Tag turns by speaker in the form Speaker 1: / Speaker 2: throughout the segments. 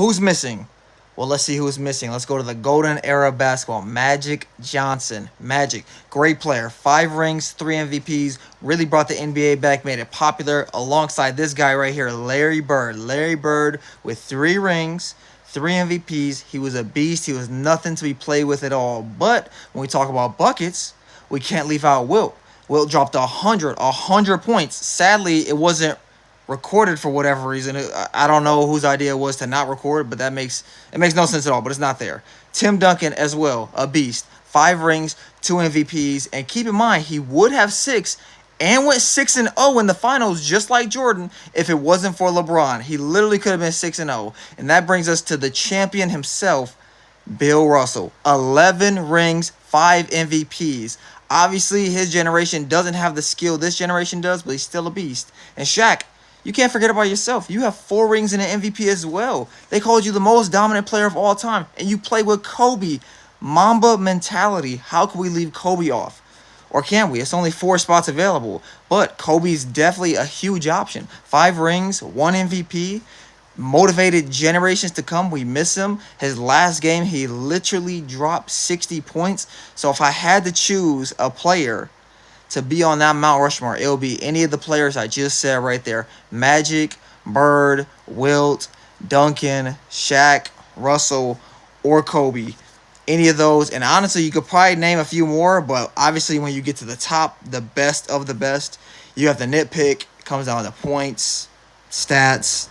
Speaker 1: Who's missing? Well, let's see who's missing. Let's go to the golden era of basketball. Magic Johnson. Magic, great player. 5 rings, 3 MVPs. Really brought the NBA back, made it popular. Alongside this guy right here, Larry Bird. Larry Bird with 3 rings, 3 MVPs. He was a beast. He was nothing to be played with at all. But when we talk about buckets, we can't leave out Wilt. Wilt dropped 100 points. Sadly, it wasn't recorded for whatever reason. I don't know whose idea it was to not record, but it makes no sense at all. But it's not there. Tim Duncan as well, a beast. 5 rings, 2 MVPs, and keep in mind he would have 6 and went 6-0 in the finals, just like Jordan, if it wasn't for LeBron. He literally could have been 6-0, and that brings us to the champion himself, Bill Russell. 11 rings, 5 MVPs. Obviously, his generation doesn't have the skill this generation does, but he's still a beast. And Shaq, you can't forget about yourself. You have 4 rings and an MVP as well. They called you the most dominant player of all time, and you play with Kobe. Mamba mentality. How can we leave Kobe off? Or can we? It's only 4 spots available. But Kobe's definitely a huge option. 5 rings, 1 MVP. Motivated generations to come. We miss him. His last game, he literally dropped 60 points. So if I had to choose a player to be on that Mount Rushmore, it'll be any of the players I just said right there. Magic, Bird, Wilt, Duncan, Shaq, Russell, or Kobe. Any of those. And honestly, you could probably name a few more, but obviously when you get to the top, the best of the best, you have to nitpick. It comes down to points, stats,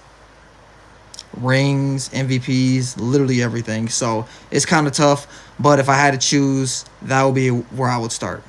Speaker 1: rings, MVPs, literally everything. So it's kind of tough, but if I had to choose, that would be where I would start.